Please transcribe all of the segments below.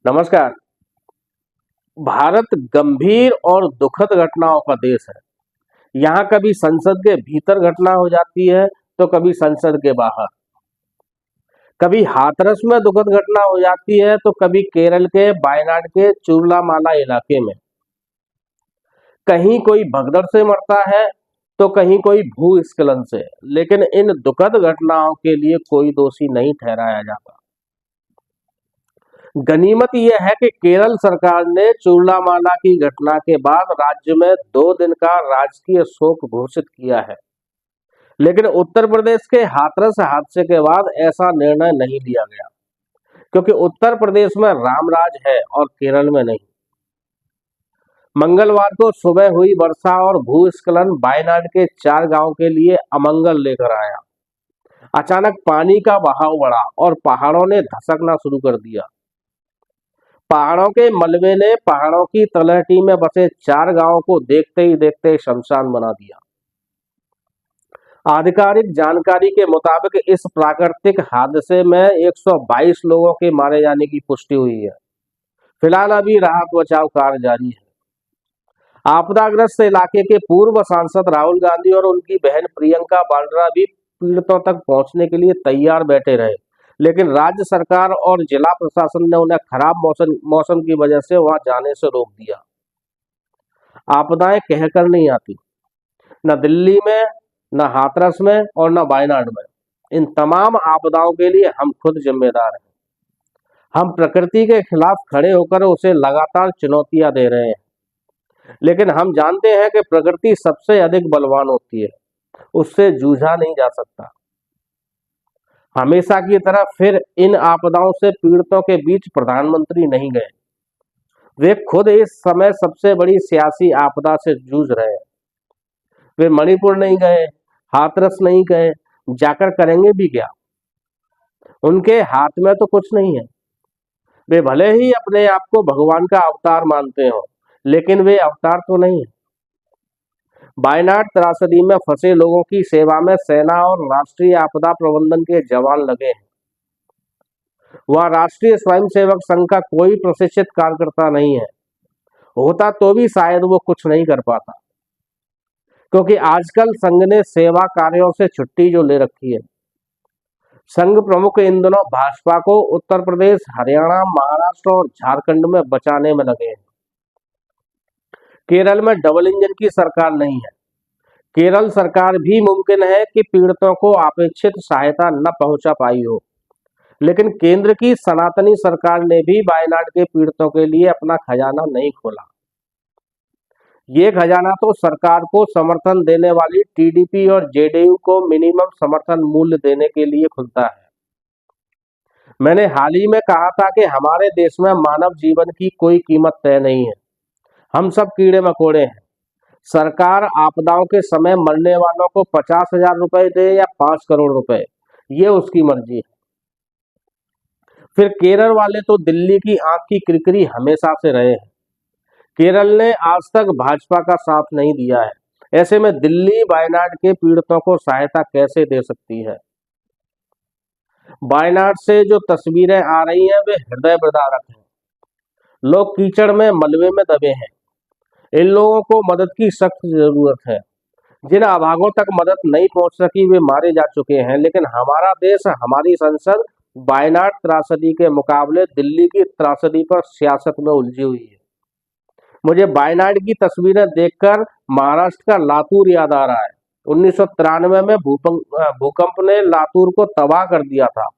नमस्कार। भारत गंभीर और दुखद घटनाओं का देश है। यहाँ कभी संसद के भीतर घटना हो जाती है तो कभी संसद के बाहर। कभी हाथरस में दुखद घटना हो जाती है तो कभी केरल के वायनाड के चूरलामाला इलाके में। कहीं कोई भगदड़ से मरता है तो कहीं कोई भूस्खलन से। लेकिन इन दुखद घटनाओं के लिए कोई दोषी नहीं ठहराया जाता। गनीमत यह है कि केरल सरकार ने चूरलामाला की घटना के बाद राज्य में 2 दिन का राजकीय शोक घोषित किया है। लेकिन उत्तर प्रदेश के हाथरस हादसे के बाद ऐसा निर्णय नहीं लिया गया, क्योंकि उत्तर प्रदेश में रामराज है और केरल में नहीं। मंगलवार को सुबह हुई वर्षा और भूस्खलन वायनाड के 4 गांव के लिए अमंगल लेकर आया। अचानक पानी का बहाव बढ़ा और पहाड़ों ने धसकना शुरू कर दिया। पहाड़ों के मलबे ने पहाड़ों की तलहटी में बसे 4 गांवों को देखते ही देखते शमशान बना दिया। आधिकारिक जानकारी के मुताबिक इस प्राकृतिक हादसे में 122 लोगों के मारे जाने की पुष्टि हुई है। फिलहाल अभी राहत बचाव कार्य जारी है। आपदाग्रस्त इलाके के पूर्व सांसद राहुल गांधी और उनकी बहन प्रियंका वाड्रा भी पीड़ितों तक पहुंचने के लिए तैयार बैठे रहे, लेकिन राज्य सरकार और जिला प्रशासन ने उन्हें खराब मौसम की वजह से वहां जाने से रोक दिया। आपदाएं कहकर नहीं आती, न दिल्ली में, न हाथरस में और न वायनाड में। इन तमाम आपदाओं के लिए हम खुद जिम्मेदार हैं। हम प्रकृति के खिलाफ खड़े होकर उसे लगातार चुनौतियां दे रहे हैं, लेकिन हम जानते हैं कि प्रकृति सबसे अधिक बलवान होती है, उससे जूझा नहीं जा सकता। हमेशा की तरह फिर इन आपदाओं से पीड़ितों के बीच प्रधानमंत्री नहीं गए। वे खुद इस समय सबसे बड़ी सियासी आपदा से जूझ रहे हैं। वे मणिपुर नहीं गए, हाथरस नहीं गए, जाकर करेंगे भी क्या? उनके हाथ में तो कुछ नहीं है। वे भले ही अपने आप को भगवान का अवतार मानते हो, लेकिन वे अवतार तो नहीं है। वायनाड त्रासदी में फंसे लोगों की सेवा में सेना और राष्ट्रीय आपदा प्रबंधन के जवान लगे हैं। वह राष्ट्रीय स्वयंसेवक संघ का कोई प्रशिक्षित कार्यकर्ता नहीं है। होता तो भी शायद वो कुछ नहीं कर पाता, क्योंकि आजकल संघ ने सेवा कार्यों से छुट्टी जो ले रखी है। संघ प्रमुख इन दिनों भाजपा को उत्तर प्रदेश, हरियाणा, महाराष्ट्र और झारखंड में बचाने में लगे हैं। केरल में डबल इंजन की सरकार नहीं है। केरल सरकार भी मुमकिन है कि पीड़ितों को अपेक्षित सहायता न पहुंचा पाई हो, लेकिन केंद्र की सनातनी सरकार ने भी वायनाड के पीड़ितों के लिए अपना खजाना नहीं खोला। ये खजाना तो सरकार को समर्थन देने वाली टीडीपी और जेडीयू को मिनिमम समर्थन मूल्य देने के लिए खुलता है। मैंने हाल ही में कहा था कि हमारे देश में मानव जीवन की कोई कीमत तय नहीं है। हम सब कीड़े मकोड़े हैं। सरकार आपदाओं के समय मरने वालों को 50,000 रुपए दे या 5 करोड़ रुपए, ये उसकी मर्जी है। फिर केरल वाले तो दिल्ली की आंख की किरकिरी हमेशा से रहे हैं। केरल ने आज तक भाजपा का साथ नहीं दिया है। ऐसे में दिल्ली वायनाड के पीड़ितों को सहायता कैसे दे सकती है? वायनाड से जो तस्वीरें आ रही हैं वे हृदय विदारक हैं। लोग कीचड़ में, मलबे में दबे हैं। इन लोगों को मदद की सख्त जरूरत है। जिन अभागों तक मदद नहीं पहुंच सकी वे मारे जा चुके हैं, लेकिन हमारा देश, हमारी संसद वायनाड त्रासदी के मुकाबले दिल्ली की त्रासदी पर सियासत में उलझी हुई है। मुझे वायनाड की तस्वीरें देखकर महाराष्ट्र का लातूर याद आ रहा है। 1993 में भूकंप ने लातूर को तबाह कर दिया था।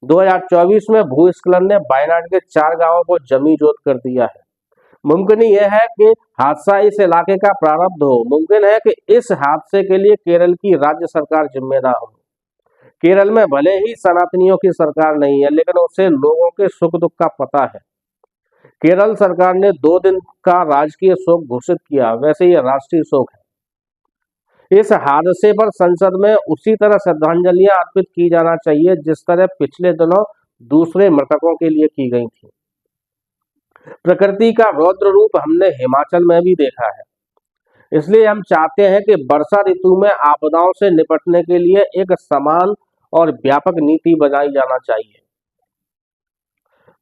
2024 में भूस्खलन ने वायनाड के 4 गांवों को जमींदोज कर दिया है। मुमकिन यह है कि हादसा इस इलाके का प्रारब्ध हो। मुमकिन है कि इस हादसे के लिए केरल की राज्य सरकार जिम्मेदार हो। केरल में भले ही सनातनियों की सरकार नहीं है, लेकिन उसे लोगों के सुख दुख का पता है। केरल सरकार ने 2 दिन का राजकीय शोक घोषित किया, वैसे यह राष्ट्रीय शोक है। इस हादसे पर संसद में उसी तरह श्रद्धांजलियां अर्पित की जाना चाहिए जिस तरह पिछले दिनों दूसरे मृतकों के लिए की गई थी। प्रकृति का रौद्र रूप हमने हिमाचल में भी देखा है। इसलिए हम चाहते हैं कि वर्षा ऋतु में आपदाओं से निपटने के लिए एक समान और व्यापक नीति बनाई जाना चाहिए।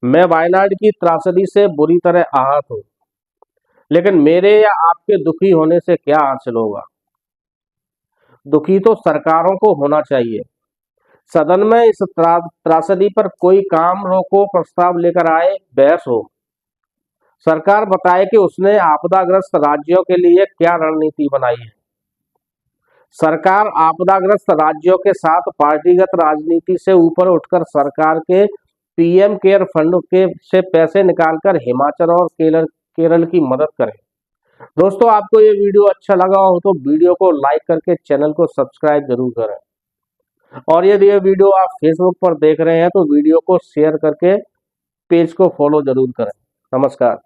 मैं वायनाड की त्रासदी से बुरी तरह आहत हूं, लेकिन मेरे या आपके दुखी होने से क्या हासिल होगा? दुखी तो सरकारों को होना चाहिए। सदन में इस त्रासदी पर कोई काम रोको प्रस्ताव लेकर आए, बहस हो। सरकार बताए कि उसने आपदाग्रस्त राज्यों के लिए क्या रणनीति बनाई है। सरकार आपदाग्रस्त राज्यों के साथ पार्टीगत राजनीति से ऊपर उठकर सरकार के पीएम केयर फंड के से पैसे निकालकर हिमाचल और केरल केरल की मदद करे। दोस्तों, आपको ये वीडियो अच्छा लगा हो तो वीडियो को लाइक करके चैनल को सब्सक्राइब जरूर करें, और यदि ये वीडियो आप फेसबुक पर देख रहे हैं तो वीडियो को शेयर करके पेज को फॉलो जरूर करें। नमस्कार।